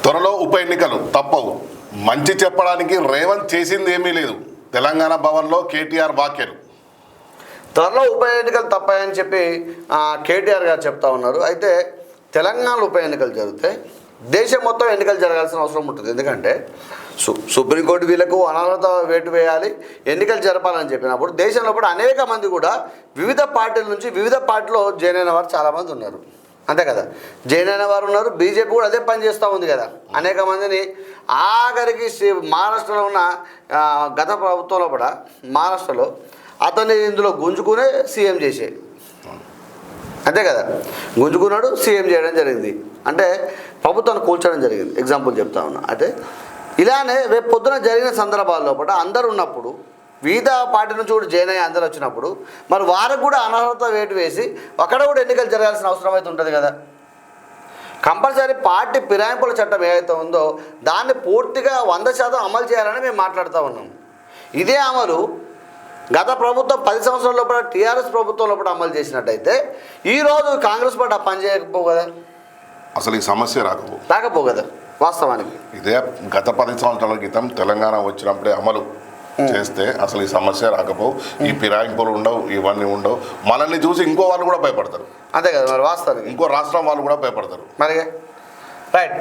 త్వరలో ఉప ఎన్నికలు తప్పవు. మంచి చెప్పడానికి రేవంత్ చేసింది ఏమీ లేదు. తెలంగాణ భవన్లో కేటీఆర్ వ్యాఖ్యలు. త్వరలో ఉప ఎన్నికలు తప్పాయని చెప్పి కేటీఆర్ గారు చెప్తా ఉన్నారు. అయితే తెలంగాణలో ఉప ఎన్నికలు జరిగితే దేశం మొత్తం ఎన్నికలు జరగాల్సిన అవసరం ఉంటుంది. ఎందుకంటే సుప్రీంకోర్టు వీళ్ళకు అనర్హత వేటు వేయాలి, ఎన్నికలు జరపాలని చెప్పినప్పుడు దేశంలో కూడా అనేక మంది కూడా వివిధ పార్టీల నుంచి వివిధ పార్టీలో జాయిన్ అయిన వారు చాలామంది ఉన్నారు. అంతే కదా, జాయిన్ అయిన వారు ఉన్నారు. బీజేపీ కూడా అదే పని చేస్తూ ఉంది కదా. అనేక మందిని ఆఖరికి మహారాష్ట్రలో ఉన్న గత ప్రభుత్వంలో కూడా మహారాష్ట్రలో అతన్ని ఇందులో గుంజుకునే సీఎం చేసే, అంతే కదా, గుంజుకున్నాడు, సీఎం చేయడం జరిగింది. అంటే ప్రభుత్వాన్ని కూల్చడం జరిగింది. ఎగ్జాంపుల్ చెప్తా ఉన్నా. అయితే ఇలానే రేపు పొద్దున జరిగిన సందర్భాల్లో కూడా అందరు ఉన్నప్పుడు వివిధ పార్టీ నుంచి కూడా జాయిన్ అయ్యి అందరు వచ్చినప్పుడు మరి వారికి కూడా అనర్హత వేటు వేసి అక్కడ కూడా ఎన్నికలు జరగాల్సిన అవసరం అయితే ఉంటుంది కదా. కంపల్సరీ పార్టీ ఫిరాయింపుల చట్టం ఏదైతే ఉందో దాన్ని పూర్తిగా 100% అమలు చేయాలని మేము మాట్లాడుతూ ఉన్నాం. ఇదే అమలు గత ప్రభుత్వం 10 సంవత్సరాల లోపల టీఆర్ఎస్ ప్రభుత్వం లోపల అమలు చేసినట్టయితే ఈరోజు కాంగ్రెస్ పార్టీ ఆ పని చేయకపోవు కదా, అసలు ఈ సమస్య రాకపోవు కదా. వాస్తవానికి ఇదే గత 10 సంవత్సరాల క్రితం తెలంగాణ వచ్చినప్పుడే అమలు చేస్తే అసలు ఈ సమస్య రాకపోవు. ఈ ఫిరాయింపులు ఉండవు, ఇవన్నీ ఉండవు. మనల్ని చూసి ఇంకో వాళ్ళు కూడా భయపడతారు. అంతే కదా మరి. వాస్తవానికి ఇంకో రాష్ట్రం వాళ్ళు కూడా భయపడతారు మరి. రైట్.